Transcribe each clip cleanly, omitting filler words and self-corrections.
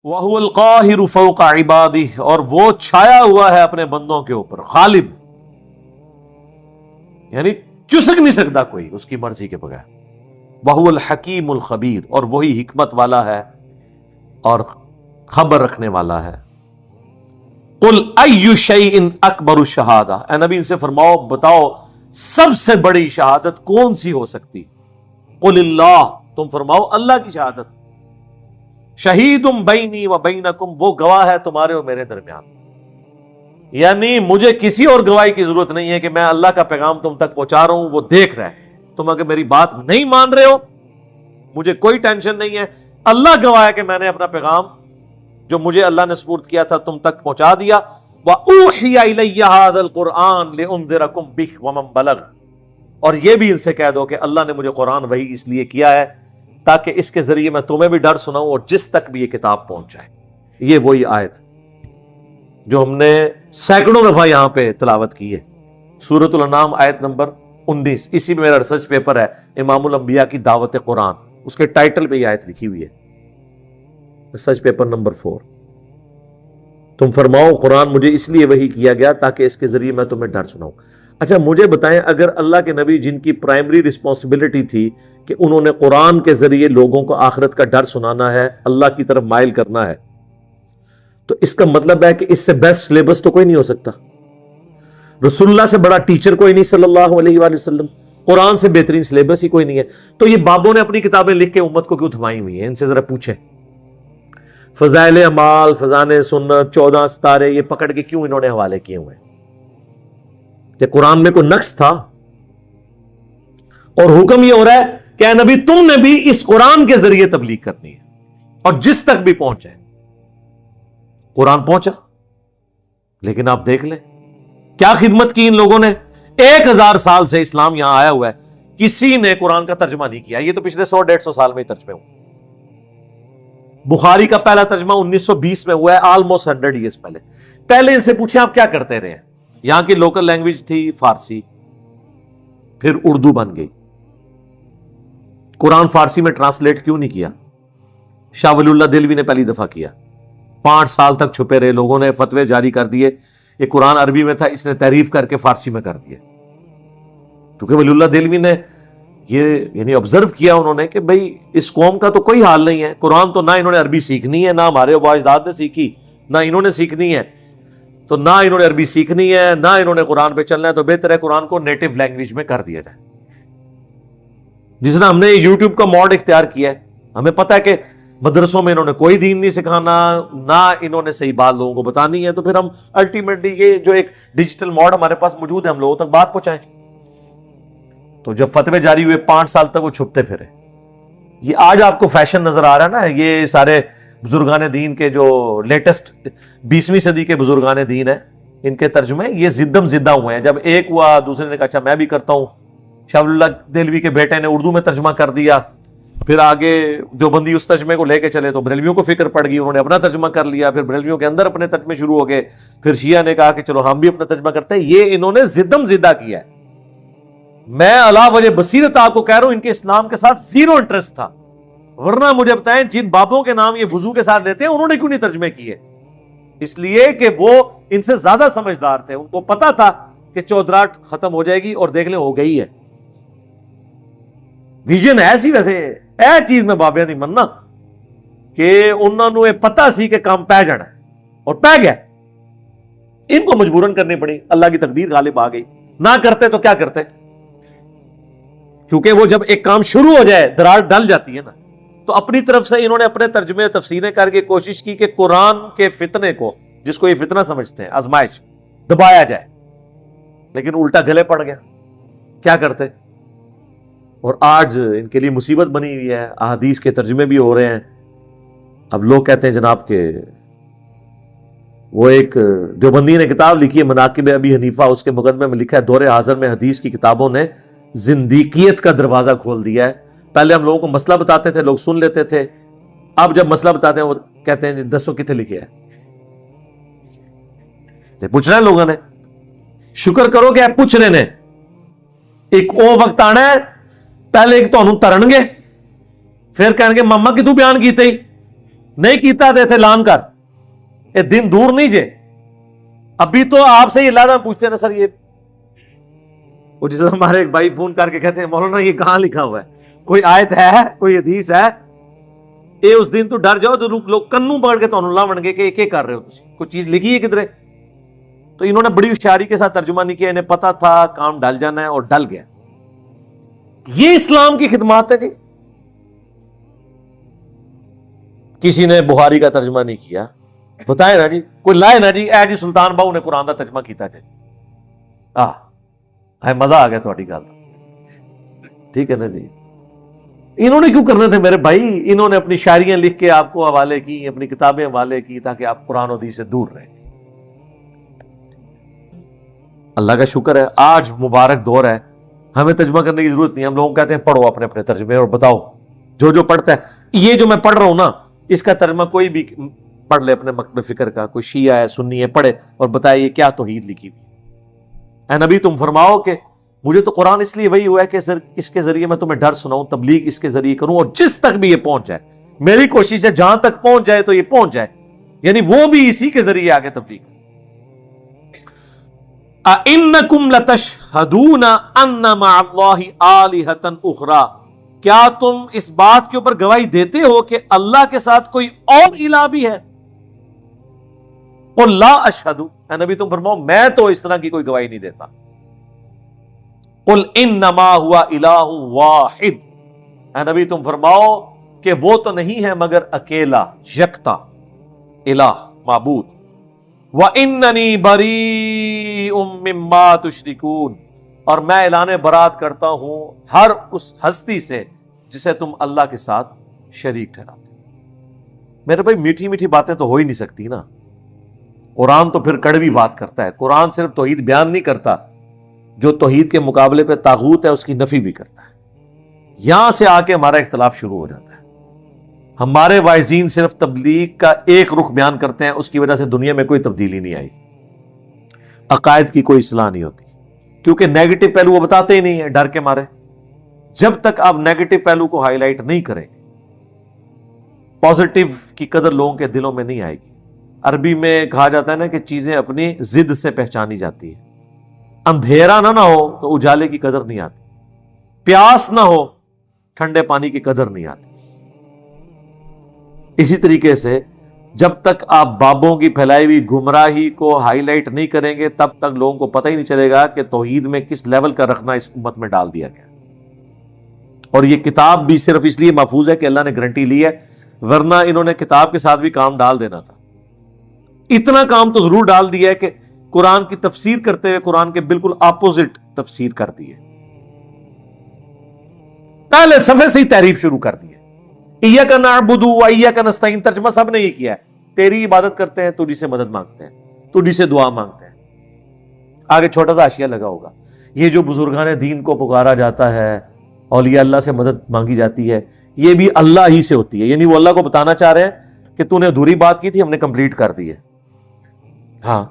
وَهُوَ الْقَاهِرُ فَوْقَ عِبَادِهِ، اور وہ چھایا ہوا ہے اپنے بندوں کے اوپر، غالب، یعنی چسک نہیں سکتا کوئی اس کی مرضی کے بغیر۔ وَهُوَ الْحَكِيمُ الْخَبِيرُ، اور وہی حکمت والا ہے اور خبر رکھنے والا ہے۔ قُلْ أَيُّ شَيْءٍ أَكْبَرُ الشَّهَادَةِ، اے نبی ان سے فرماؤ، بتاؤ سب سے بڑی شہادت کون سی ہو سکتی؟ قُلِ اللَّهُ، تم فرماؤ اللہ کی شہادت۔ شہیدٌ بینی و بینکم، وہ گواہ ہے تمہارے اور میرے درمیان، یعنی مجھے کسی اور گواہی کی ضرورت نہیں ہے کہ میں اللہ کا پیغام تم تک پہنچا رہا ہوں، وہ دیکھ رہا ہے۔ تم اگر میری بات نہیں مان رہے ہو مجھے کوئی ٹینشن نہیں ہے، اللہ گواہ ہے کہ میں نے اپنا پیغام جو مجھے اللہ نے سپرد کیا تھا تم تک پہنچا دیا۔ وَأُوحِيَ إِلَيَّ هَذَا الْقُرْآنُ لِأُنذِرَكُم بِهِ وَمَن بَلَغَ، اور یہ بھی ان سے کہہ دو کہ اللہ نے مجھے قرآن وحی اس لیے کیا ہے تاکہ اس کے ذریعے میں تمہیں بھی ڈر سناؤں اور جس تک بھی یہ کتاب پہنچ جائے۔ یہ وہی آیت جو ہم نے سینکڑوں دفعہ یہاں پہ تلاوت کی ہے، سورۃ الانعام آیت نمبر 19۔ اسی میں میرا ریسرچ پیپر ہے امام الانبیاء کی دعوت قرآن، اس کے ٹائٹل پہ یہ آیت لکھی ہوئی ہے، ریسرچ پیپر نمبر 4۔ تم فرماؤ قرآن مجھے اس لیے وحی کیا گیا تاکہ اس کے ذریعے میں تمہیں ڈر سناؤں۔ اچھا مجھے بتائیں، اگر اللہ کے نبی جن کی پرائمری رسپانسبلٹی تھی کہ انہوں نے قرآن کے ذریعے لوگوں کو آخرت کا ڈر سنانا ہے، اللہ کی طرف مائل کرنا ہے، تو اس کا مطلب ہے کہ اس سے بیسٹ سلیبس تو کوئی نہیں ہو سکتا، رسول اللہ سے بڑا ٹیچر کوئی نہیں صلی اللہ علیہ وآلہ وسلم، قرآن سے بہترین سلیبس ہی کوئی نہیں ہے۔ تو یہ بابوں نے اپنی کتابیں لکھ کے امت کو کیوں تھمائی ہوئی ہیں؟ ان سے ذرا پوچھیں۔ فضائل اعمال، فضائل سنت، 14 ستارے، یہ پکڑ کے کیوں انہوں نے حوالے کیے ہوئے ہیں؟ کہ قرآن میں کوئی نقص تھا؟ اور حکم یہ ہو رہا ہے کہ اے نبی تم نے بھی اس قرآن کے ذریعے تبلیغ کرنی ہے، اور جس تک بھی پہنچے۔ قرآن پہنچا، لیکن آپ دیکھ لیں کیا خدمت کی ان لوگوں نے۔ 1000 سال سے اسلام یہاں آیا ہوا ہے، کسی نے قرآن کا ترجمہ نہیں کیا۔ یہ تو پچھلے 100-150 سال میں ہی ترجمے ہوئے۔ بخاری کا پہلا ترجمہ 1920 میں ہوا ہے، آلموسٹ 100 ایئرز پہلے۔ پہلے ان سے پوچھیں آپ کیا کرتے رہے ہیں؟ یہاں کی لوکل لینگویج تھی فارسی، پھر اردو بن گئی۔ قرآن فارسی میں ٹرانسلیٹ کیوں نہیں کیا؟ شاہ ولی اللہ دہلوی نے پہلی دفعہ کیا، 5 سال تک چھپے رہے، لوگوں نے فتوے جاری کر دیے، یہ قرآن عربی میں تھا، اس نے تحریف کر کے فارسی میں کر دیا، کیونکہ ولی اللہ دہلوی نے یہ یعنی آبزرو کیا انہوں نے کہ بھئی اس قوم کا تو کوئی حال نہیں ہے، قرآن تو نہ انہوں نے عربی سیکھنی ہے، نہ ہمارے آبا اجداد نے سیکھی، نہ انہوں نے سیکھنی ہے، تو نہ انہوں نے عربی سیکھنی ہے، نہ انہوں نے قرآن پہ چلنا ہے، تو بہتر ہے قرآن کو نیٹو لینگویج میں کر دیا جائے۔ جس نے ہم نے یوٹیوب کا موڈ اختیار کیا ہے، ہمیں پتہ ہے کہ مدرسوں میں انہوں نے کوئی دین نہیں سکھانا، نہ انہوں نے صحیح بات لوگوں کو بتانی ہے، تو پھر ہم الٹیمیٹلی یہ جو ایک ڈیجیٹل موڈ ہمارے پاس موجود ہے، ہم لوگوں تک بات پہنچائیں۔ تو جب فتوے جاری ہوئے 5 سال تک وہ چھپتے پھرے۔ یہ آج آپ کو فیشن نظر آ رہا ہے نا، یہ سارے بزرگان دین کے جو لیٹسٹ 20ویں صدی کے بزرگان دین ہیں، ان کے ترجمے یہ زدم زدہ ہوئے ہیں۔ جب ایک ہوا دوسرے نے کہا اچھا میں بھی کرتا ہوں، شاہ ولی اللہ دہلوی کے بیٹے نے اردو میں ترجمہ کر دیا، پھر آگے دیوبندی اس ترجمے کو لے کے چلے تو بریلویوں کو فکر پڑ گئی، انہوں نے اپنا ترجمہ کر لیا، پھر بریلویوں کے اندر اپنے ترجمے شروع ہو گئے، پھر شیعہ نے کہا کہ چلو ہم بھی اپنا ترجمہ کرتے ہیں۔ یہ انہوں نے زدم زدہ کیا ہے۔ میں علا وجہ بصیرت آپ کو کہہ رہا ہوں، ان کے اسلام کے ساتھ 0 انٹرسٹ تھا، ورنہ مجھے بتائیں جن بابوں کے نام یہ وضو کے ساتھ لیتے ہیں انہوں نے کیوں نہیں ترجمے کیے؟ اس لیے کہ وہ ان سے زیادہ سمجھدار تھے، ان کو پتا تھا کہ چودراہٹ ختم ہو جائے گی، اور دیکھ لیں ہو گئی ہے۔ ویژن ایسی ویسے اے چیز میں بابے نہیں مننا کہ انہوں نے پتا سی کہ کام پہ جانا ہے اور پہ گیا، ان کو مجبوراً کرنی پڑی، اللہ کی تقدیر غالب آ گئی۔ نہ کرتے تو کیا کرتے؟ کیونکہ وہ جب ایک کام شروع ہو جائے دراڑ ڈل جاتی ہے نا، تو اپنی طرف سے انہوں نے اپنے ترجمے تفسیریں کر کے کوشش کی کہ قرآن کے فتنے کو، جس کو یہ فتنہ سمجھتے ہیں آزمائش، دبایا جائے، لیکن الٹا گلے پڑ گیا۔ کیا کرتے؟ اور آج ان کے لیے مصیبت بنی ہوئی ہے، احادیث کے ترجمے بھی ہو رہے ہیں۔ اب لوگ کہتے ہیں جناب کہ وہ ایک دیوبندی نے کتاب لکھی ہے مناقب ابی حنیفہ، اس کے مقدمے میں لکھا ہے دور حاضر میں حدیث کی کتابوں نے زندیقیت کا دروازہ کھول دیا ہے۔ پہلے ہم لوگوں کو مسئلہ بتاتے تھے، لوگ سن لیتے تھے، اب جب مسئلہ بتاتے ہیں وہ کہتے ہیں دسو کتنے لکھے ہے۔ پوچھ رہے ہیں لوگوں نے، شکر کرو کہ پوچھ رہے نے۔ ایک او وقت آنا ہے پہلے ایک تو ترن گے، پھر کہیں گے ماما کی تو بیان کیتے ہی نہیں کیتا دیتے لان کر یہ دن دور نہیں جے. ابھی تو آپ سے یہ لادہ پوچھتے ہیں نا سر یہ وہ جس ہمارے ایک بھائی فون کر کے کہتے ہیں مولانا یہ کہاں لکھا ہوا ہے, کوئی آیت ہے, کوئی حدیث ہے؟ اے اس دن تو ڈر جاؤ تو لوگ کنوں پکڑ کے تو اللہ بن گئے کہ کیا کر رہے ہو تسی, کوئی چیز لکھی ہے کدھر؟ تو انہوں نے بڑی ہوشیاری کے ساتھ ترجمہ نہیں کیا, انہیں پتا تھا کام ڈل جانا ہے اور ڈل گیا. یہ اسلام کی خدمات ہے جی. کسی نے بخاری کا ترجمہ نہیں کیا, بتائے نا جی, کوئی لائے نا جی اے جی سلطان باہو نے قرآن کا ترجمہ کیتا جی, مزہ آ گیا تھوڑی گل, ٹھیک ہے نا جی. انہوں نے کیوں کرنے تھے میرے بھائی؟ انہوں نے اپنی شاعریاں لکھ کے آپ کو حوالے کی, اپنی کتابیں حوالے کی تاکہ آپ قرآن و حدیث سے دور رہیں. اللہ کا شکر ہے آج مبارک دور ہے, ہمیں ترجمہ کرنے کی ضرورت نہیں. ہم لوگ کہتے ہیں پڑھو اپنے اپنے ترجمے اور بتاؤ جو پڑھتا ہے. یہ جو میں پڑھ رہا ہوں نا اس کا ترجمہ کوئی بھی پڑھ لے اپنے مکتب فکر کا, کوئی شیعہ ہے سنی ہے, پڑھے اور بتائے یہ کیا توحید لکھی ہوئی. اے نبی تم فرماؤ کہ مجھے تو قرآن اس لیے وہی ہوا ہے کہ اس کے ذریعے میں تمہیں ڈر سناؤں, تبلیغ اس کے ذریعے کروں, اور جس تک بھی یہ پہنچ جائے میری کوشش ہے جہاں تک پہنچ جائے تو یہ پہنچ جائے, یعنی وہ بھی اسی کے ذریعے آگے تبلیغ کرے. اَإِنَّكُمْ لَتَشْهَدُونَ أَنَّ مَعَ اللَّهِ آلِهَةً أُخْرَى, کیا تم اس بات کے اوپر گواہی دیتے ہو کہ اللہ کے ساتھ کوئی اور الہ بھی ہے؟ قُلْ لَا أَشْهَدُ, اے نبی تم فرماؤ میں تو اس طرح کی کوئی گواہی نہیں دیتا. قُلْ إِنَّمَا هُوَ إِلَٰهٌ وَاحِدٌ, اے نبی تم فرماؤ کہ وہ تو نہیں ہے مگر اکیلا یکتا الہ معبود. وَإِنَّنِي بَرِيءٌ مِّمَّا تُشْرِكُونَ, اور میں اعلان برات کرتا ہوں ہر اس ہستی سے جسے تم اللہ کے ساتھ شریک ٹھہراتے. میرے بھائی میٹھی میٹھی باتیں تو ہو ہی نہیں سکتی نا, قرآن تو پھر کڑوی بات کرتا ہے. قرآن صرف توحید بیان نہیں کرتا, جو توحید کے مقابلے پہ طاغوت ہے اس کی نفی بھی کرتا ہے. یہاں سے آ کے ہمارا اختلاف شروع ہو جاتا ہے. ہمارے واعظین صرف تبلیغ کا ایک رخ بیان کرتے ہیں, اس کی وجہ سے دنیا میں کوئی تبدیلی نہیں آئی, عقائد کی کوئی اصلاح نہیں ہوتی, کیونکہ نیگیٹو پہلو وہ بتاتے ہی نہیں ہیں ڈر کے مارے. جب تک آپ نیگیٹو پہلو کو ہائی لائٹ نہیں کریں گے پازیٹو کی قدر لوگوں کے دلوں میں نہیں آئے گی. عربی میں کہا جاتا ہے نا کہ چیزیں اپنی ضد سے پہچانی جاتی ہیں. اندھیرا نہ ہو تو اجالے کی قدر نہیں آتی, پیاس نہ ہو ٹھنڈے پانی کی قدر نہیں آتی. اسی طریقے سے جب تک آپ بابوں کی پھیلائی ہوئی گمراہی کو ہائی لائٹ نہیں کریں گے تب تک لوگوں کو پتہ ہی نہیں چلے گا کہ توحید میں کس لیول کا رکھنا اس امت میں ڈال دیا گیا. اور یہ کتاب بھی صرف اس لیے محفوظ ہے کہ اللہ نے گارنٹی لی ہے, ورنہ انہوں نے کتاب کے ساتھ بھی کام ڈال دینا تھا. اتنا کام تو ضرور ڈال دیا ہے کہ قرآن کی تفسیر کرتے ہوئے قرآن کے بالکل اپوزٹ تفسیر کر دی ہے. پہلے صفحے سے ہی تعریف شروع کر دی ہے. ایاک نعبد و ایاک نستعین ترجمہ سب نے یہ کیا ہے, تیری عبادت کرتے ہیں, تجھی سے مدد مانگتے ہیں, تجھی سے دعا مانگتے ہیں. آگے چھوٹا سا حاشیہ لگا ہوگا, یہ جو بزرگان دین کو پکارا جاتا ہے, اولیاء اللہ سے مدد مانگی جاتی ہے, یہ بھی اللہ ہی سے ہوتی ہے. یعنی وہ اللہ کو بتانا چاہ رہے ہیں کہ تو نے ادھوری بات کی تھی, ہم نے کمپلیٹ کر دی ہے. ہاں,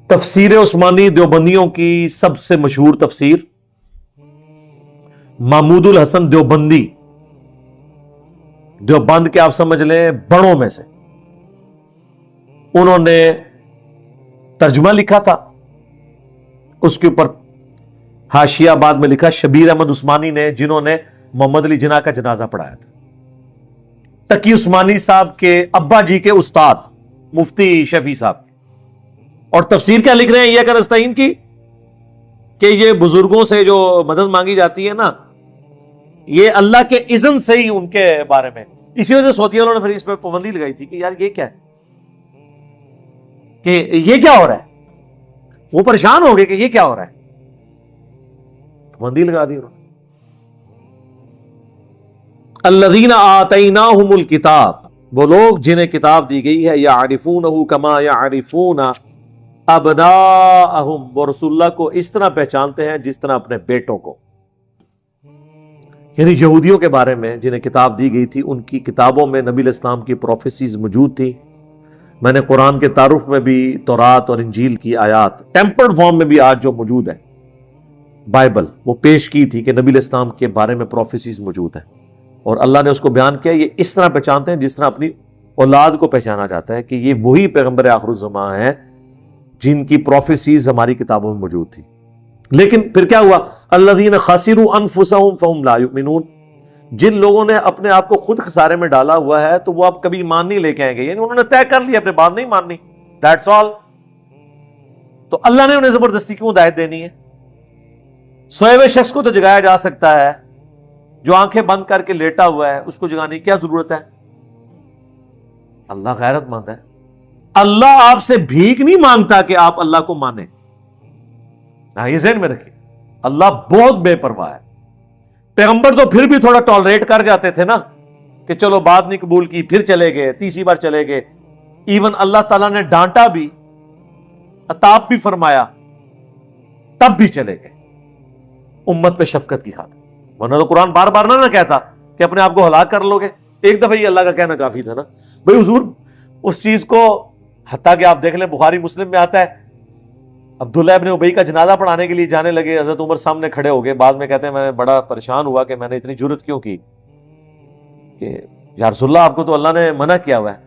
تفسیر عثمانی دیوبندیوں کی سب سے مشہور تفسیر محمود الحسن دیوبندی, دیوبند کے آپ سمجھ لیں بڑوں میں سے, انہوں نے ترجمہ لکھا تھا. اس کے اوپر حاشیہ بعد میں لکھا شبیر احمد عثمانی نے, جنہوں نے محمد علی جناح کا جنازہ پڑھایا تھا. تقی عثمانی صاحب کے ابا جی کے استاد مفتی شفیع صاحب. اور تفسیر کیا لکھ رہے ہیں ایاک نستعین کی, کہ یہ بزرگوں سے جو مدد مانگی جاتی ہے نا, یہ اللہ کے اذن سے ہی ان کے بارے میں. اسی وجہ سے سعودی والوں نے پھر اس پہ پابندی لگائی تھی کہ یار یہ کیا ہے, کہ یہ کیا ہو رہا ہے. وہ پریشان ہو گئے کہ یہ کیا ہو رہا ہے, پابندی لگا دی انہوں نے. الذین آتیناہم الکتاب, وہ لوگ جنہیں کتاب دی گئی ہے, یعرفونہ کما یعرفون ابناءہم, وہ رسول اللہ کو اس طرح پہچانتے ہیں جس طرح اپنے بیٹوں کو. یعنی یہودیوں کے بارے میں جنہیں کتاب دی گئی تھی, ان کی کتابوں میں نبی علیہ السلام کی پروفیسیز موجود تھی. میں نے قرآن کے تعارف میں بھی تورات اور انجیل کی آیات ٹیمپرڈ فارم میں بھی آج جو موجود ہے بائبل, وہ پیش کی تھی کہ نبی علیہ السلام کے بارے میں پروفیسیز موجود ہیں. اور اللہ نے اس کو بیان کیا یہ اس طرح پہچانتے ہیں جس طرح اپنی اولاد کو پہچانا جاتا ہے کہ یہ وہی پیغمبر آخر الزمان ہیں جن کی پروفیسیز ہماری کتابوں میں موجود تھی. لیکن پھر کیا ہوا؟ الذین خسروا انفسهم فهم لا یؤمنون، جن لوگوں نے اپنے آپ کو خود خسارے میں ڈالا ہوا ہے تو وہ اب کبھی ایمان نہیں لے کے آئیں گے، یعنی انہوں نے طے کر لیا اپنے بات نہیں ماننی، دیٹس آل. تو اللہ نے انہیں زبردستی کیوں ہدایت دینی ہے؟ سوئے ہوئے شخص کو تو جگایا جا سکتا ہے، جو آنکھیں بند کر کے لیٹا ہوا ہے اس کو جگانے کی کیا ضرورت ہے؟ اللہ غیرت مند ہے. اللہ آپ سے بھیک نہیں مانگتا کہ آپ اللہ کو مانیں. یہ ذہن میں رکھیے، اللہ بہت بے پرواہ ہے. پیغمبر تو پھر بھی تھوڑا ٹالریٹ کر جاتے تھے نا کہ چلو بات نہیں قبول کی، پھر چلے گئے، تیسری بار چلے گئے. ایون اللہ تعالیٰ نے ڈانٹا بھی، عتاب بھی فرمایا، تب بھی چلے گئے امت پہ شفقت کی خاطر. ورنہ تو قرآن بار بار نہ کہتا کہ اپنے آپ کو ہلاک کر لو گے، ایک دفعہ یہ اللہ کا کہنا کافی تھا نا. بھئی حضور اس چیز کو، حتیٰ کہ آپ دیکھ لیں بخاری مسلم میں آتا ہے، عبداللہ ابن ابی کا جنازہ پڑھانے کے لیے جانے لگے، حضرت عمر سامنے کھڑے ہو گئے. بعد میں کہتے ہیں میں بڑا پریشان ہوا کہ میں نے اتنی جرت کیوں کی کہ یا رسول اللہ آپ کو تو اللہ نے منع کیا ہوا ہے.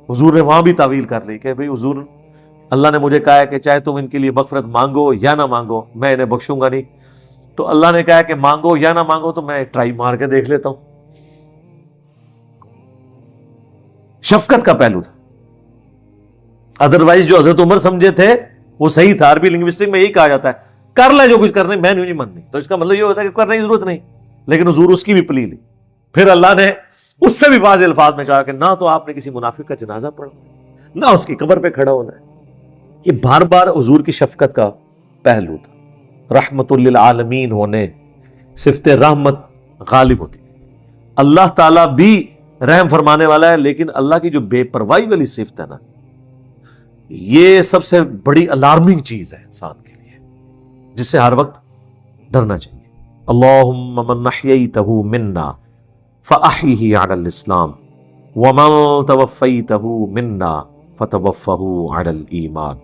حضور نے وہاں بھی تعویل کر لی کہ بھئی حضور اللہ نے مجھے کہا ہے کہ چاہے تم ان کے لیے مغفرت مانگو یا نہ مانگو میں انہیں بخشوں گا نہیں. تو اللہ نے کہا کہ مانگو یا نہ مانگو تو میں ٹرائی مار کے دیکھ لیتا ہوں. شفقت کا پہلو تھا. ادروائز جو حضرت عمر سمجھے تھے وہ صحیح تھا. عربی لنگوسٹک میں یہی کہا جاتا ہے کر لے جو کچھ کرنا ہے، میں نہیں ماننی. تو اس کا مطلب یہ ہوتا ہے کہ کرنے کی ضرورت نہیں. لیکن حضور اس کی بھی پلی لی. پھر اللہ نے اس سے بھی واضح الفاظ میں کہا کہ نہ تو آپ نے کسی منافق کا جنازہ پڑھنا، نہ اس کی قبر پہ کھڑا ہونا ہے. یہ بار بار حضور کی شفقت کا پہلو تھا. رحمت للعالمین ہونے صفت رحمت غالب ہوتی تھی. اللہ تعالیٰ بھی رحم فرمانے والا ہے، لیکن اللہ کی جو بے پرواہی والی صفت ہے نا، یہ سب سے بڑی الارمنگ چیز ہے انسان کے لیے، جس سے ہر وقت ڈرنا چاہیے. اللہم من احییتہ منا فاحیہ علی الاسلام ومن توفیتہ منا فتوفہ علی الایمان.